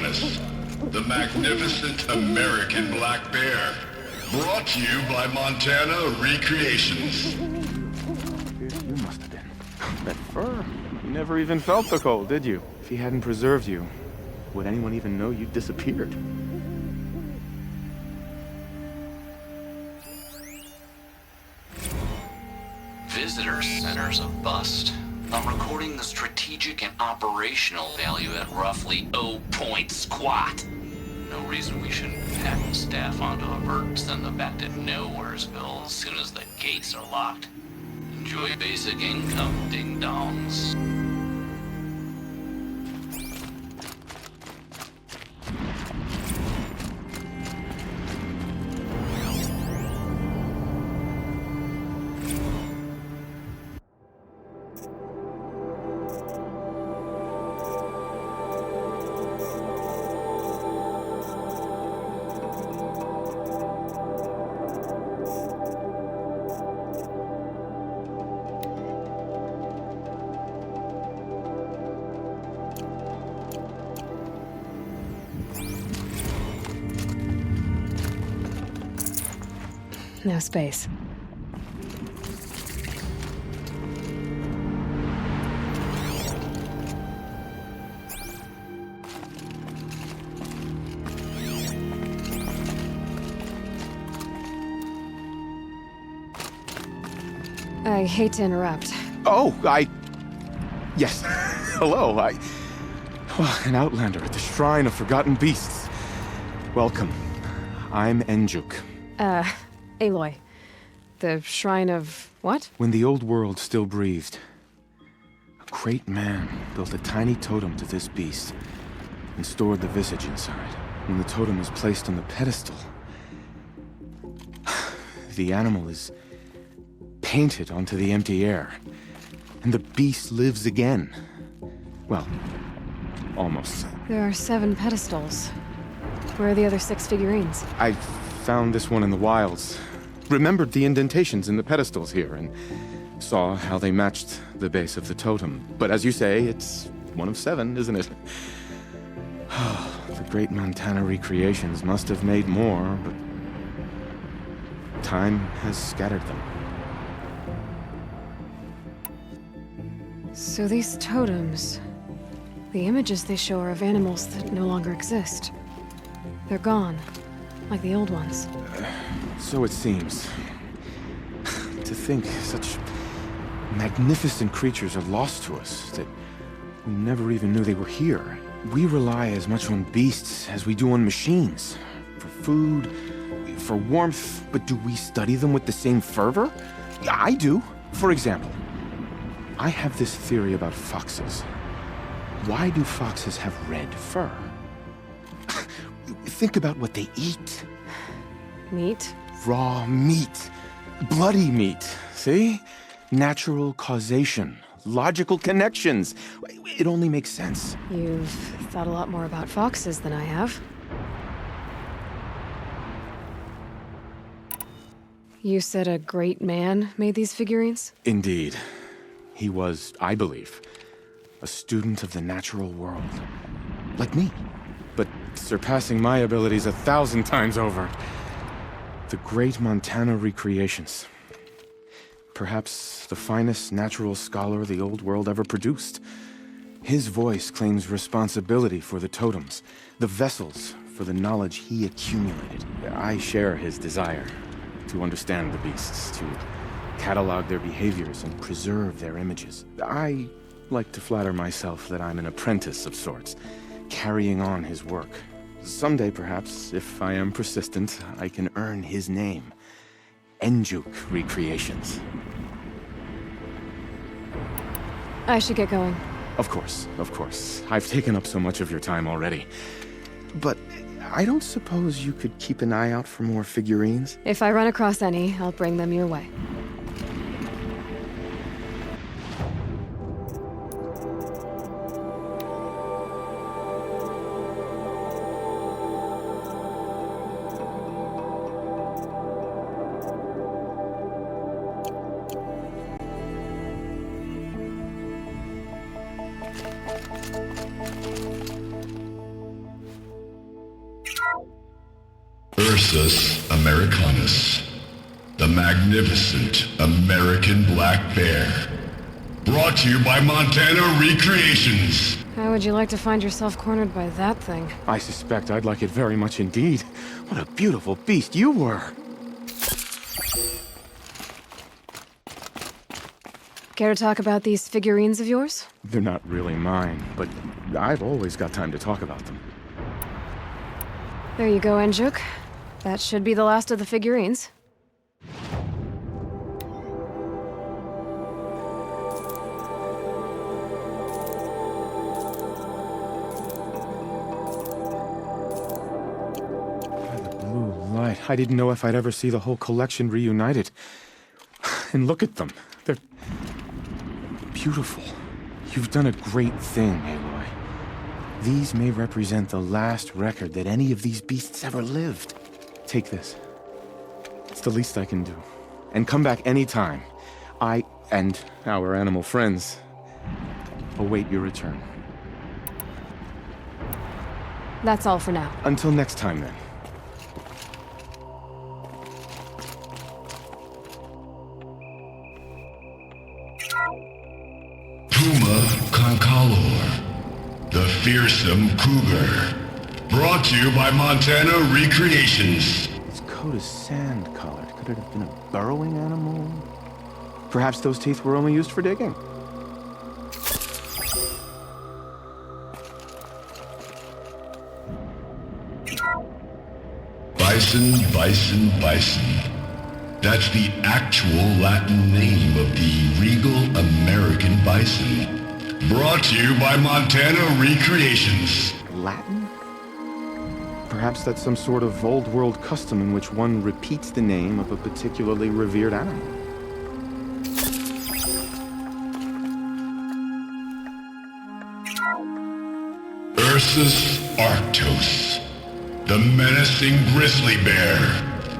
Tyrannus, the magnificent American black bear. Brought to you by Montana Recreations. You must have been. That fur. You never even felt the cold, did you? If he hadn't preserved you, would anyone even know you'd disappeared? Visitor Center's a bust. I'm recording the strategic and operational value at roughly 0 point squat. No reason we shouldn't pack the staff onto a vert and send them back to Nowheresville as soon as the gates are locked. Enjoy basic income, ding-dongs. No space. I hate to interrupt. Oh, Yes. Hello, Well, an outlander at the Shrine of Forgotten Beasts. Welcome. I'm Enjuk. Aloy. The Shrine of what? When the old world still breathed, a great man built a tiny totem to this beast and stored the visage inside. When the totem is placed on the pedestal, the animal is painted onto the empty air, and the beast lives again. Well, almost. There are 7 pedestals. Where are the other 6 figurines? I found this one in the wilds. Remembered the indentations in the pedestals here, and saw how they matched the base of the totem. But as you say, it's one of 7, isn't it? The great Montana Recreations must have made more, but time has scattered them. So these totems... the images they show are of animals that no longer exist. They're gone, like the old ones. So it seems. To think such magnificent creatures are lost to us, that we never even knew they were here. We rely as much on beasts as we do on machines. For food, for warmth, but do we study them with the same fervor? Yeah, I do. For example, I have this theory about foxes. Why do foxes have red fur? Think about what they eat. Meat? Raw meat. Bloody meat. See? Natural causation. Logical connections. It only makes sense. You've thought a lot more about foxes than I have. You said a great man made these figurines? Indeed. He was, I believe, a student of the natural world. Like me. But surpassing my abilities 1,000 times over. The great Montana Recreations. Perhaps the finest natural scholar the old world ever produced. His voice claims responsibility for the totems, the vessels for the knowledge he accumulated. I share his desire to understand the beasts, to catalog their behaviors and preserve their images. I like to flatter myself that I'm an apprentice of sorts, carrying on his work. Someday, perhaps, if I am persistent, I can earn his name. Enjuk Recreations. I should get going. Of course, of course. I've taken up so much of your time already. But I don't suppose you could keep an eye out for more figurines? If I run across any, I'll bring them your way. Ursus americanus, the magnificent American black bear. Brought to you by Montana Recreations. How would you like to find yourself cornered by that thing? I suspect I'd like it very much indeed. What a beautiful beast you were. Care to talk about these figurines of yours? They're not really mine, but I've always got time to talk about them. There you go, Enjuk. That should be the last of the figurines. I didn't know if I'd ever see the whole collection reunited. And look at them. They're beautiful. You've done a great thing, Aloy. These may represent the last record that any of these beasts ever lived. Take this. It's the least I can do. And come back anytime. I and our animal friends await your return. That's all for now. Until next time, then. Puma Concolor, the fearsome cougar. Brought to you by Montana Recreations. Its coat is sand-colored. Could it have been a burrowing animal? Perhaps those teeth were only used for digging. Bison, bison, bison. That's the actual Latin name of the regal American bison. Brought to you by Montana Recreations. Latin? Perhaps that's some sort of old-world custom in which one repeats the name of a particularly revered animal. Ursus arctos, the menacing grizzly bear.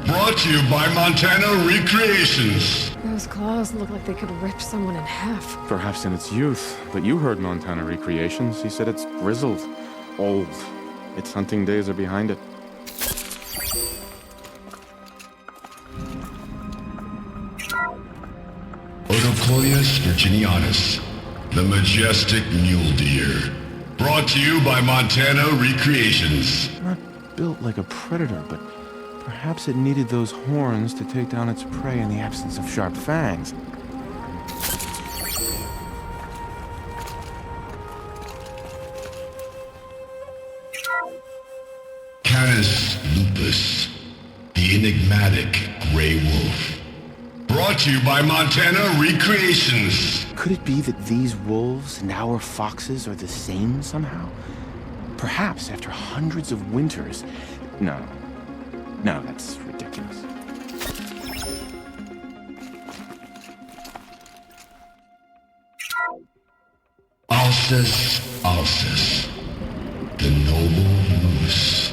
Brought to you by Montana Recreations. Those claws look like they could rip someone in half. Perhaps in its youth, but you heard Montana Recreations. He said it's grizzled, old. Its hunting days are behind it. Odocoius virginianus, the majestic mule deer. Brought to you by Montana Recreations. Not built like a predator, but perhaps it needed those horns to take down its prey in the absence of sharp fangs. Canis lupus, the enigmatic gray wolf. Brought to you by Montana Recreations. Could it be that these wolves and our foxes are the same somehow? Perhaps after hundreds of winters. No, that's ridiculous. Alces, the noble moose.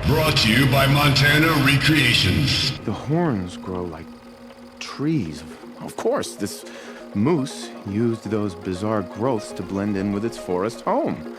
Brought to you by Montana Recreations. The horns grow like trees. Of course, this moose used those bizarre growths to blend in with its forest home.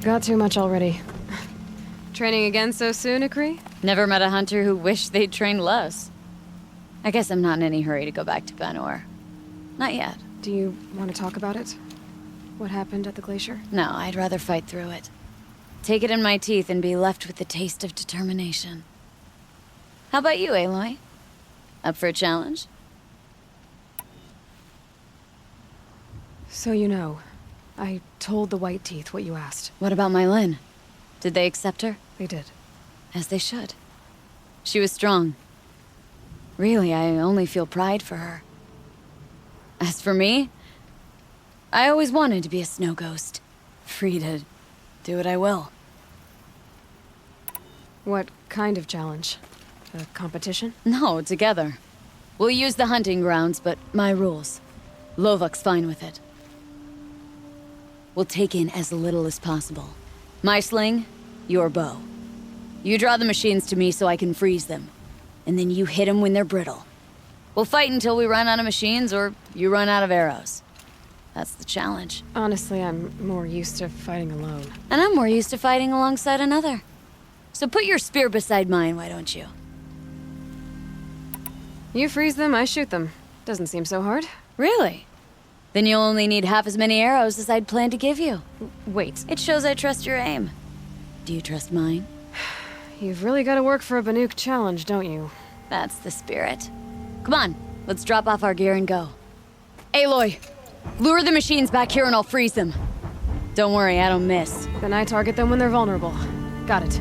Got too much already. Training again so soon, Ikri? Never met a hunter who wished they'd trained less. I guess I'm not in any hurry to go back to Banor. Not yet. Do you want to talk about it? What happened at the glacier? No, I'd rather fight through it. Take it in my teeth and be left with the taste of determination. How about you, Aloy? Up for a challenge? So you know, I told the White Teeth what you asked. What about my Lynn? Did they accept her? They did. As they should. She was strong. Really, I only feel pride for her. As for me, I always wanted to be a snow ghost. Free to do what I will. What kind of challenge? A competition? No, together. We'll use the hunting grounds, but my rules. Lovok's fine with it. We'll take in as little as possible. My sling, your bow. You draw the machines to me so I can freeze them. And then you hit them when they're brittle. We'll fight until we run out of machines or you run out of arrows. That's the challenge. Honestly, I'm more used to fighting alone. And I'm more used to fighting alongside another. So put your spear beside mine, why don't you? You freeze them, I shoot them. Doesn't seem so hard. Really? Then you'll only need half as many arrows as I'd planned to give you. Wait, It shows I trust your aim. Do you trust mine? you've really got to work for a Banuk challenge, don't you? That's the spirit. Come on, let's drop off our gear and go. Aloy, lure the machines back here and I'll freeze them. Don't worry, I don't miss. Then I target them when they're vulnerable. Got it.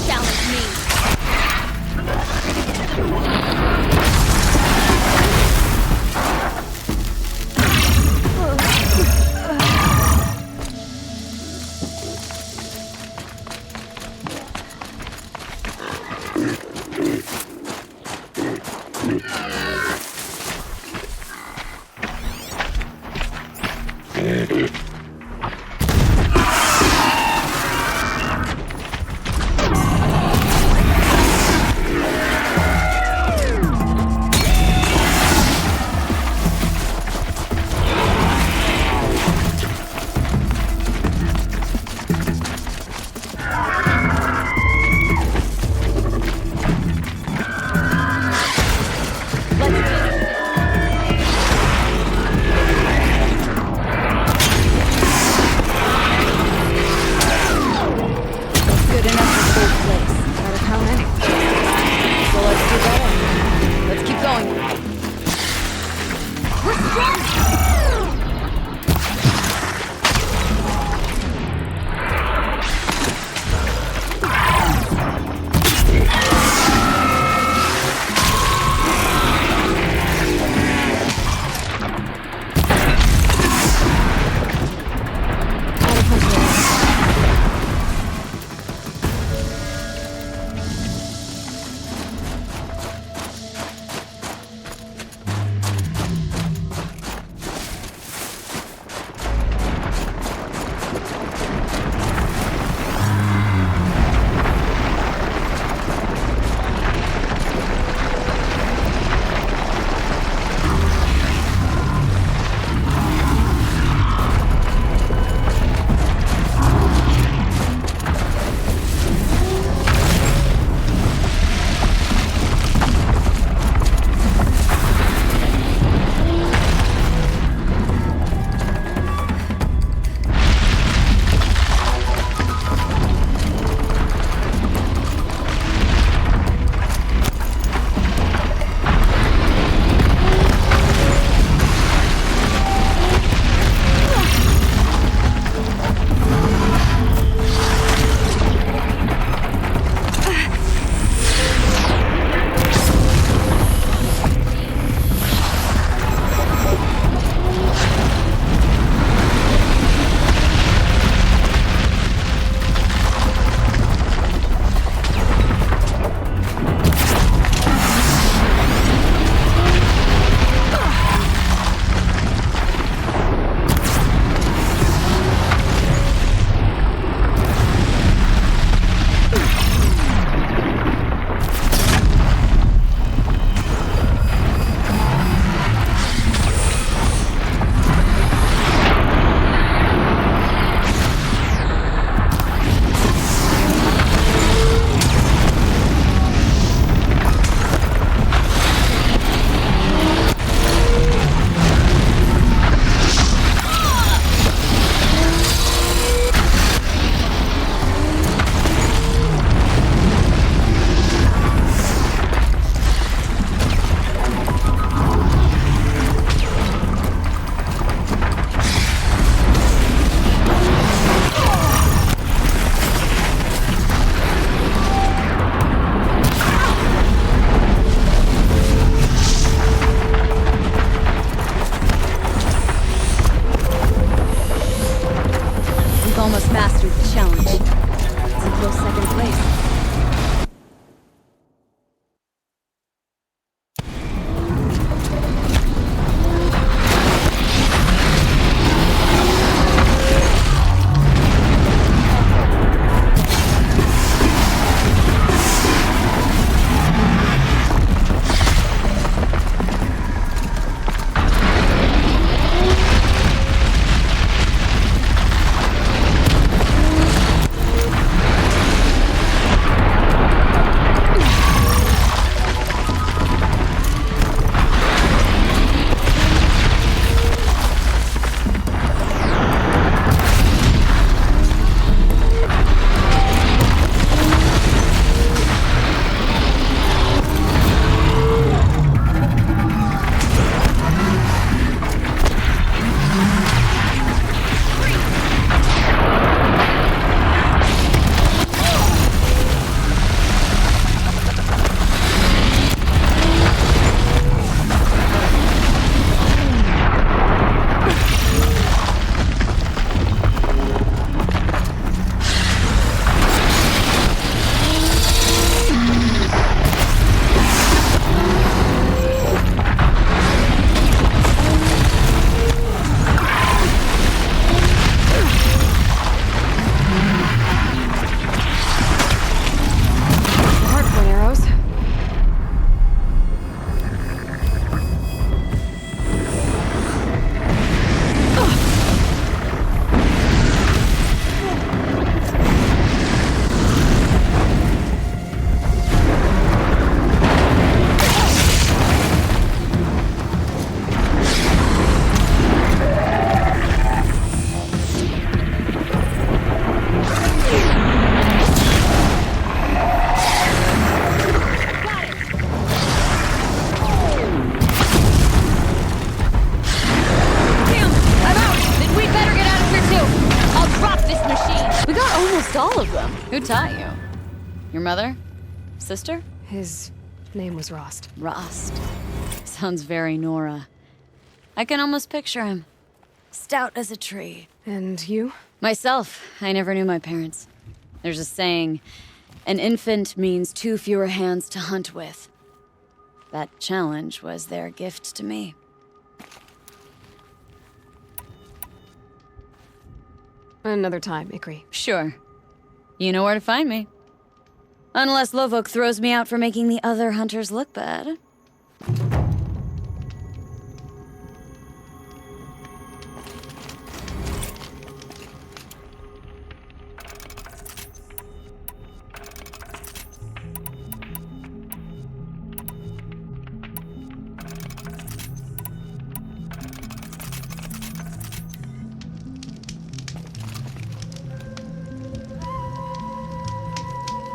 Challenge me. almost mastered the challenge. It's a close second place. All of them. Who taught you? Your mother? Sister? His name was Rost. Rost. Sounds very Nora. I can almost picture him. Stout as a tree. And you? Myself. I never knew my parents. There's a saying, an infant means 2 fewer hands to hunt with. That challenge was their gift to me. Another time, Ikri. Sure. You know where to find me. Unless Lovok throws me out for making the other hunters look bad.